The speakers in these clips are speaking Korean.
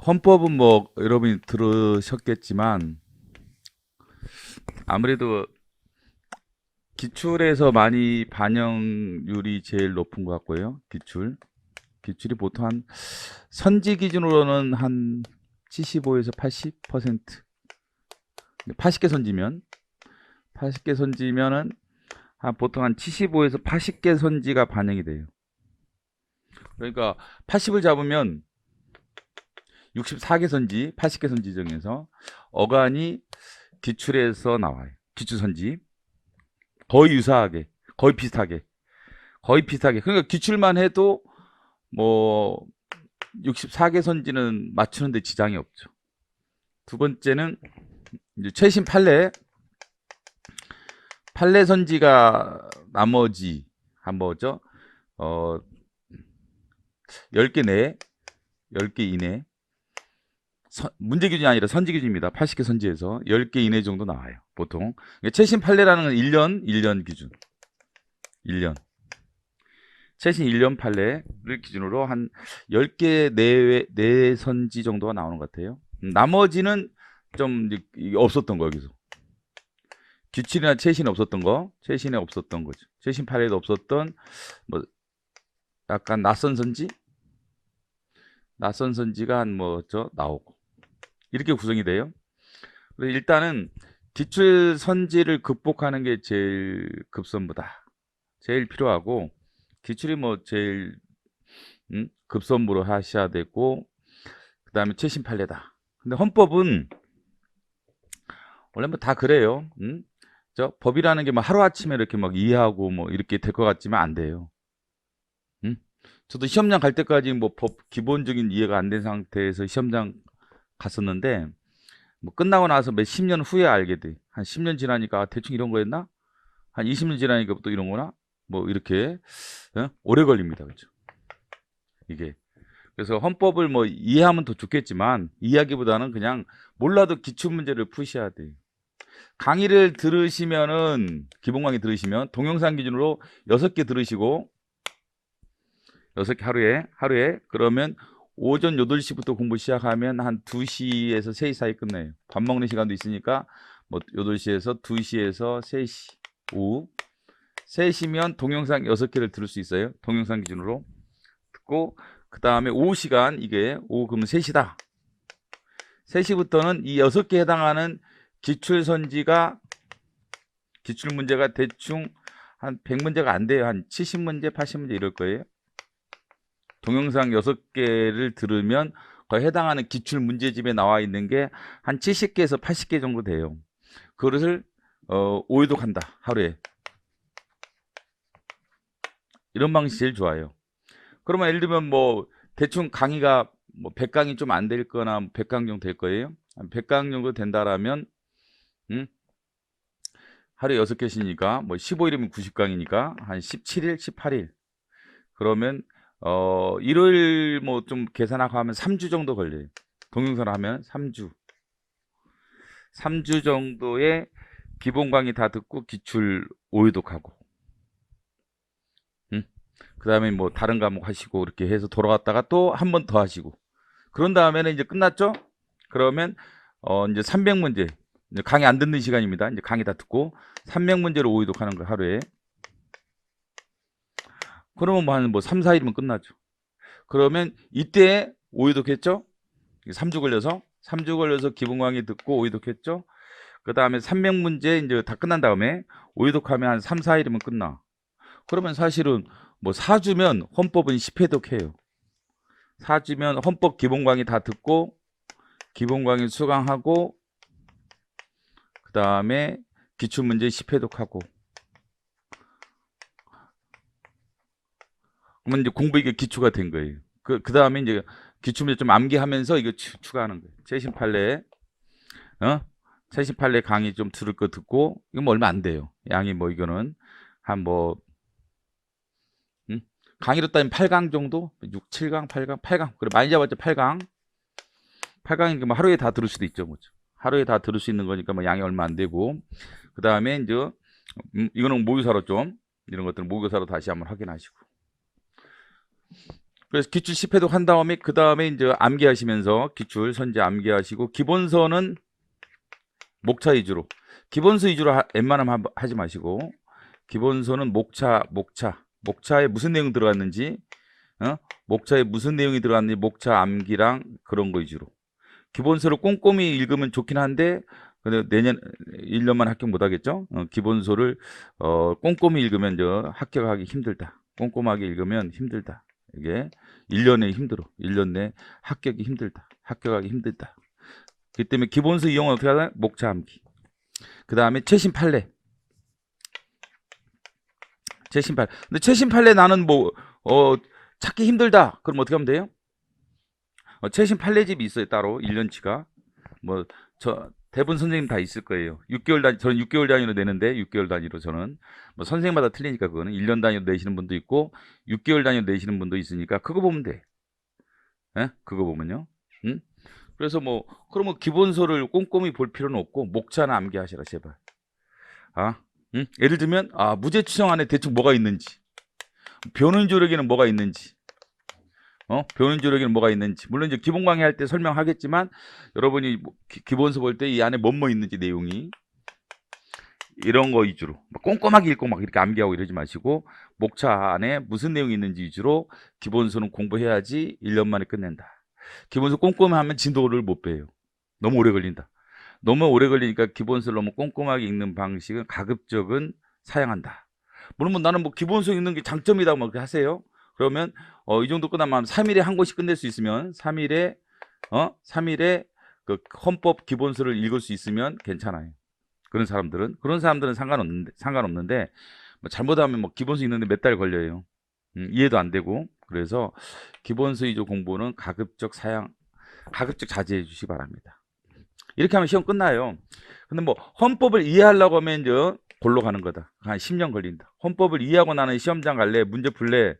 헌법은 뭐 여러분이 들으셨겠지만 아무래도 기출에서 많이 반영률이 제일 높은 것 같고요. 기출이 보통 한 선지 기준으로는 한 75에서 80%. 80개 선지면 80개 선지면은 한 보통 한 75에서 80개 선지가 반영이 돼요. 그러니까 80을 잡으면 64개 선지, 80개 선지 중에서 어간이 기출에서 나와요. 기출 선지. 거의 유사하게, 거의 비슷하게. 그러니까 기출만 해도 뭐 64개 선지는 맞추는데 지장이 없죠. 두 번째는 이제 최신 판례 선지가 나머지 한 뭐죠? 어 10개 내에 10개 이내 문제 기준이 아니라 선지 기준입니다. 80개 선지에서 10개 이내 정도 나와요. 보통. 최신 판례라는 건 1년 기준. 1년. 최신 1년 판례를 기준으로 한 10개 내 선지 정도가 나오는 것 같아요. 나머지는 좀 없었던 거 여기서. 규칙이나 최신에 없었던 거, 최신에 없었던 거죠. 최신 판례도 없었던 뭐 약간 낯선 선지가 한 뭐죠 나오고 이렇게 구성이 돼요. 그래서 일단은 기출 선지를 극복하는 게 제일 급선무다. 제일 필요하고 기출이 뭐 제일 급선무로 하셔야 되고 그다음에 최신 판례다. 근데 헌법은 원래 뭐 다 그래요. 저 법이라는 게 뭐 하루아침에 이렇게 막 이해하고 뭐 이렇게 될 것 같지만 안 돼요. 저도 시험장 갈 때까지 뭐 법 기본적인 이해가 안 된 상태에서 시험장 갔었는데 뭐 끝나고 나서 몇 10년 후에 알게 돼. 한 10년 지나니까 아, 대충 이런 거였나? 한 20년 지나니까 또 이런 거나? 뭐 이렇게 오래 걸립니다. 그렇죠? 이게. 그래서 헌법을 뭐 이해하면 더 좋겠지만 이해하기보다는 그냥 몰라도 기출 문제를 푸셔야 돼요. 강의를 들으시면은 기본 강의 들으시면 동영상 기준으로 6개 들으시고 6개 하루에 그러면 오전 8시부터 공부 시작하면 한 2시에서 3시 사이 끝내요. 밥 먹는 시간도 있으니까 뭐 8시에서 2시에서 3시 오후 3시면 동영상 6개를 들을 수 있어요. 동영상 기준으로 듣고 그 다음에 오후 시간 이게 오후 그러면 3시다. 3시부터는 이 6개에 해당하는 기출 문제가 대충 한 100문제가 안 돼요. 한 70문제, 80문제 이럴 거예요. 동영상 6개를 들으면 거의 해당하는 기출 문제집에 나와 있는 게 한 70개에서 80개 정도 돼요. 그것을 5회독한다. 하루에. 이런 방식이 제일 좋아요. 그러면 예를 들면 뭐 대충 강의가 뭐 100강이 좀 안 될 거나 100강 정도 될 거예요. 100강 정도 된다라면 하루에 6개씩이니까 뭐 15일이면 90강이니까 한 17일, 18일. 그러면 일요일 뭐 좀 계산하고 하면 3주 정도 걸려요. 동영상을 하면 3주. 3주 정도의 기본 강의 다 듣고 기출 5회독하고. 그 다음에 뭐 다른 과목 하시고 이렇게 해서 돌아갔다가 또 한 번 더 하시고. 그런 다음에는 이제 끝났죠? 그러면 이제 300문제. 강의 안 듣는 시간입니다. 이제 강의 다 듣고 300문제를 5회독하는 거 하루에. 그러면 뭐 한 뭐 3, 4일이면 끝나죠. 그러면 이때 5회독 했죠? 3주 걸려서 기본 강의 듣고 5회독 했죠? 그 다음에 300문제 이제 다 끝난 다음에 5회독 하면 한 3, 4일이면 끝나. 그러면 사실은 뭐 4주면 헌법은 10회독 해요. 4주면 헌법 기본 강의 다 듣고 기본 강의 수강하고 그 다음에 기출문제 10회독하고 그러면 이제 공부 이게 기초가 된 거예요. 그 다음에 이제 기출문제 좀 암기하면서 이거 추가하는 거예요. 최신 판례 강의 좀 들을 거 듣고 이건 뭐 얼마 안 돼요. 양이 뭐 이거는 한 뭐 강의로 따지면 8강 정도? 6, 7강, 8강. 그래 많이 잡았죠. 8강이니까 뭐 하루에 다 들을 수도 있죠. 뭐죠. 하루에 다 들을 수 있는 거니까 뭐 양이 얼마 안 되고 그 다음에 이제 이거는 모의사로 좀 이런 것들은 모의고사로 다시 한번 확인하시고 그래서 기출 10회도 한 다음에 그 다음에 이제 암기하시면서 기출 선제 암기하시고 기본서는 목차 위주로 기본서 위주로 웬만하면 하지 마시고 기본서는 목차에 무슨 내용 들어갔는지 목차에 무슨 내용이 들어갔는지 목차 암기랑 그런 거 위주로 기본서를 꼼꼼히 읽으면 좋긴 한데 근데 내년 1년만 합격 못 하겠죠. 기본서를 꼼꼼히 읽으면 합격하기 힘들다. 꼼꼼하게 읽으면 힘들다. 이게 1년에 힘들어. 1년 내 합격이 힘들다. 합격하기 힘들다. 그렇기 때문에 기본서 이용은 어떻게 하냐? 목차 암기. 그 다음에 최신 판례. 근데 최신 판례 나는 찾기 힘들다. 그럼 어떻게 하면 돼요? 최신 판례집이 있어요. 따로 1년치가. 대부분 선생님 다 있을 거예요. 6개월 단위, 저는 6개월 단위로 내는데 6개월 단위로 저는 선생님마다 틀리니까 그거는 1년 단위로 내시는 분도 있고 6개월 단위로 내시는 분도 있으니까 그거 보면 돼. 그거 보면요. 응? 그래서 그러면 기본서를 꼼꼼히 볼 필요는 없고 목차나 암기하시라 제발. 응? 예를 들면 무죄 추정 안에 대충 뭐가 있는지, 변론 조력에는 뭐가 있는지, 변론 조력에는 뭐가 있는지. 물론 이제 기본 강의할 때 설명하겠지만 여러분이 기본서 볼 때 이 안에 뭐뭐 있는지 내용이 이런 거 위주로 꼼꼼하게 읽고 막 이렇게 암기하고 이러지 마시고 목차 안에 무슨 내용이 있는지 위주로 기본서는 공부해야지 1년 만에 끝낸다. 기본서 꼼꼼히 하면 진도를 못 빼요. 너무 오래 걸린다. 너무 오래 걸리니까 기본서를 너무 꼼꼼하게 읽는 방식은 가급적은 사양한다. 물론 나는 기본서 읽는 게 장점이다 뭐 그렇게 하세요. 그러면 이 정도 끝나면 3일에 한 권씩 끝낼 수 있으면 3일에 그 헌법 기본서를 읽을 수 있으면 괜찮아요. 그런 사람들은 상관없는데 잘못하면 기본서 읽는데 몇 달 걸려요. 이해도 안 되고. 그래서 기본서 위주 공부는 가급적 자제해 주시기 바랍니다. 이렇게 하면 시험 끝나요. 근데 헌법을 이해하려고 하면 이제 골로 가는 거다. 한 10년 걸린다. 헌법을 이해하고 나는 시험장 갈래, 문제 풀래.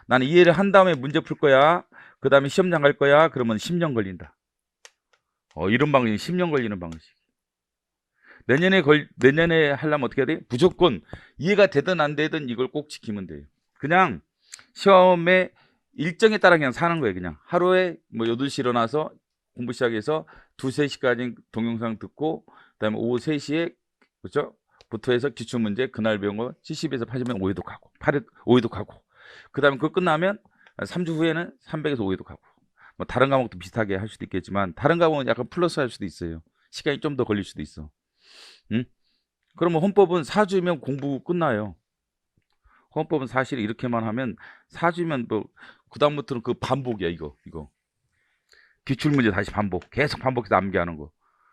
나는 이해를 한 다음에 문제 풀 거야. 그 다음에 시험장 갈 거야. 그러면 10년 걸린다. 이런 방식이 10년 걸리는 방식. 내년에 하려면 어떻게 해야 돼? 무조건 이해가 되든 안 되든 이걸 꼭 지키면 돼요. 그냥 시험에 일정에 따라 그냥 사는 거예요. 그냥 하루에 8시 일어나서 공부 시작해서 2, 3시까지 동영상 듣고 그다음에 오후 3시에 그렇죠? 부터 해서 기출문제 그날 배운 거 70에서 80명 5회독 하고 5회독 하고 그다음에 그거 끝나면 3주 후에는 300에서 5회독 하고 다른 과목도 비슷하게 할 수도 있겠지만 다른 과목은 약간 플러스 할 수도 있어요. 시간이 좀 더 걸릴 수도 있어. 응? 그러면 헌법은 4주면 공부 끝나요. 헌법은 사실 이렇게만 하면 4주면 그다음부터는 그 반복이야 이거. 기출문제 다시 계속 반복해서 암기하는 거.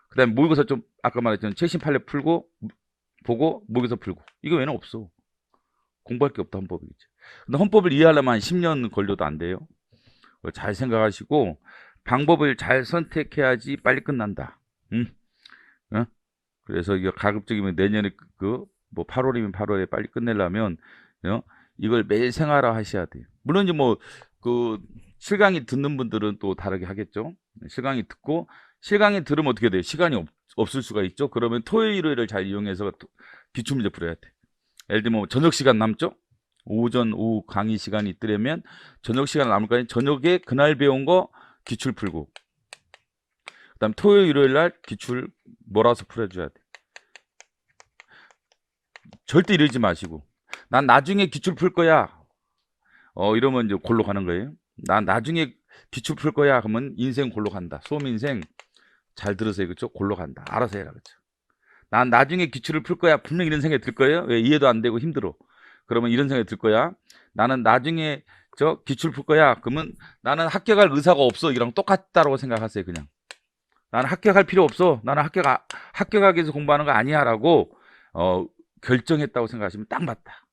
그 다음에 모의고사 좀 아까 말했던 최신 판례 풀고 보고 모의고사 풀고 이거 외에는 없어. 공부할 게 없다 헌법이겠지. 근데 헌법을 이해하려면 한 10년 걸려도 안 돼요. 잘 생각하시고 방법을 잘 선택해야지 빨리 끝난다. 그래서 이거 가급적이면 내년에 8월이면 8월에 빨리 끝내려면 이걸 매일 생활화 하셔야 돼요. 물론 이제 실강의 듣는 분들은 또 다르게 하겠죠. 실강의 들으면 어떻게 돼요? 시간이 없을 수가 있죠. 그러면 토요일, 일요일을 잘 이용해서 기출문제 풀어야 돼. 예를 들면 저녁 시간 남죠? 오후 강의 시간이 있더라면 저녁 시간 남을 거 아니에요. 저녁에 그날 배운 거 기출 풀고 그 다음 토요일, 일요일 날 기출 몰아서 풀어줘야 돼. 절대 이러지 마시고 난 나중에 기출 풀 거야. 이러면 이제 골로 가는 거예요. 난 나중에 기출 풀 거야. 그러면 인생 골로 간다. 수험인생 잘 들으세요. 그렇죠? 골로 간다. 알아서 해라. 그렇죠? 난 나중에 기출을 풀 거야. 분명히 이런 생각이 들 거예요. 왜? 이해도 안 되고 힘들어. 그러면 이런 생각이 들 거야. 나는 나중에 기출 풀 거야. 그러면 나는 합격할 의사가 없어. 이랑 똑같다고 생각하세요. 그냥. 나는 합격할 필요 없어. 나는 합격하기 위해서 공부하는 거 아니야. 라고 결정했다고 생각하시면 딱 맞다.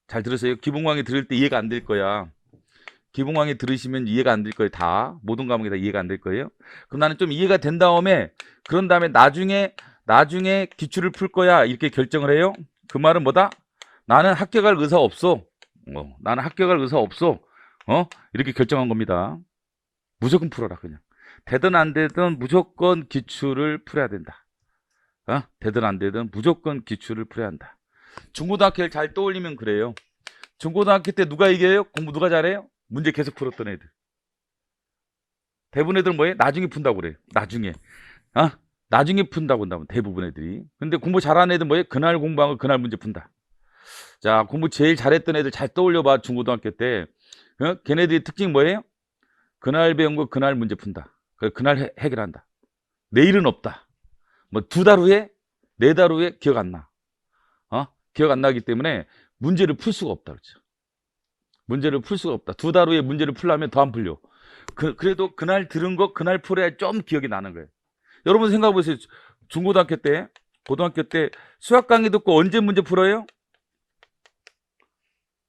잘 들으세요. 기본 강의 들을 때 이해가 안 될 거야. 기본 강의 들으시면 이해가 안 될 거예요. 다. 모든 과목이 다 이해가 안 될 거예요. 그럼 나는 좀 이해가 된 다음에 그런 다음에 나중에 기출을 풀 거야. 이렇게 결정을 해요. 그 말은 뭐다? 나는 합격할 의사 없어. 나는 합격할 의사 없어. 이렇게 결정한 겁니다. 무조건 풀어라 그냥. 되든 안 되든 무조건 기출을 풀어야 된다. 되든 안 되든 무조건 기출을 풀어야 한다. 중고등학교를 잘 떠올리면 그래요. 중고등학교 때 누가 이겨요? 공부 누가 잘해요? 문제 계속 풀었던 애들. 대부분 애들 뭐예요? 나중에 푼다고 그래요. 나중에. 어? 나중에 푼다고 한다면 대부분 애들이. 근데 공부 잘하는 애들 뭐예요? 그날 공부한 거 그날 문제 푼다. 자, 공부 제일 잘했던 애들 잘 떠올려봐. 중고등학교 때. 걔네들의 특징이 뭐예요? 그날 배운 거 그날 문제 푼다. 그날 해결한다. 내일은 없다. 뭐 2달 후에, 4달 후에 기억 안 나. 기억 안 나기 때문에 문제를 풀 수가 없다. 그렇죠. 문제를 풀 수가 없다. 2달 후에 문제를 풀려면 더 안 풀려. 그래도 그날 들은 거 그날 풀어야 좀 기억이 나는 거예요. 여러분 생각해 보세요. 중고등학교 때, 고등학교 때 수학 강의 듣고 언제 문제 풀어요?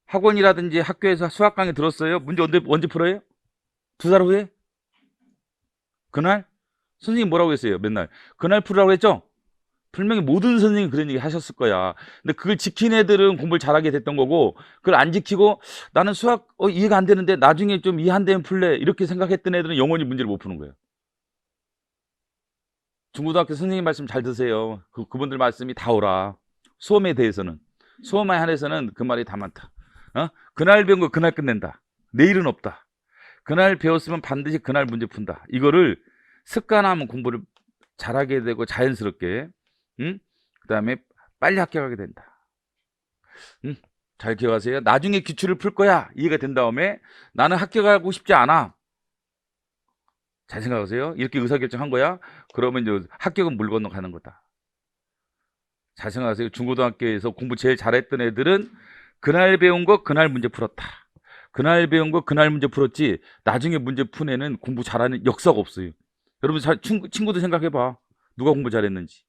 학원이라든지 학교에서 수학 강의 들었어요? 문제 언제 풀어요? 2달 후에? 그날? 선생님 뭐라고 했어요? 맨날. 그날 풀으라고 했죠? 분명히 모든 선생님이 그런 얘기 하셨을 거야. 근데 그걸 지킨 애들은 공부를 잘하게 됐던 거고, 그걸 안 지키고 나는 수학 이해가 안 되는데 나중에 좀 이해 안 되면 풀래. 이렇게 생각했던 애들은 영원히 문제를 못 푸는 거예요. 중고등학교 선생님 말씀 잘 드세요. 그분들 말씀이 다 오라. 수험에 대해서는. 수험에 한해서는 그 말이 다 많다. 그날 배운 거 그날 끝낸다. 내일은 없다. 그날 배웠으면 반드시 그날 문제 푼다. 이거를 습관하면 공부를 잘하게 되고 자연스럽게, 그 다음에 빨리 합격하게 된다. 잘 기억하세요. 나중에 기출을 풀 거야. 이해가 된 다음에 나는 합격하고 싶지 않아. 잘 생각하세요. 이렇게 의사결정한 거야. 그러면 이제 합격은 물 건너 가는 거다. 잘 생각하세요. 중고등학교에서 공부 제일 잘했던 애들은 그날 배운 거 그날 문제 풀었다. 그날 배운 거 그날 문제 풀었지 나중에 문제 푼 애는 공부 잘하는 역사가 없어요. 여러분 친구들 생각해봐. 누가 공부 잘했는지.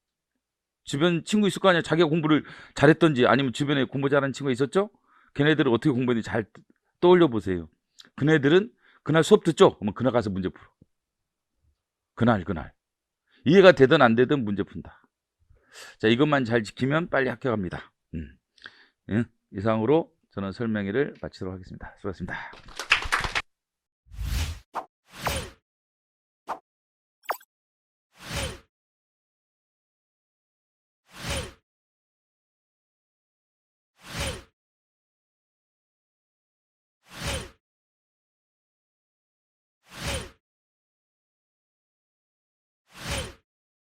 주변 친구 있을 거 아니야. 자기가 공부를 잘했던지 아니면 주변에 공부 잘하는 친구가 있었죠? 걔네들은 어떻게 공부했는지 잘 떠올려 보세요. 그네들은 그날 수업 듣죠? 그러면 그날 가서 문제 풀어. 그날 이해가 되든 안 되든 문제 푼다. 자, 이것만 잘 지키면 빨리 합격합니다. 예? 이상으로 저는 설명회를 마치도록 하겠습니다. 수고하셨습니다.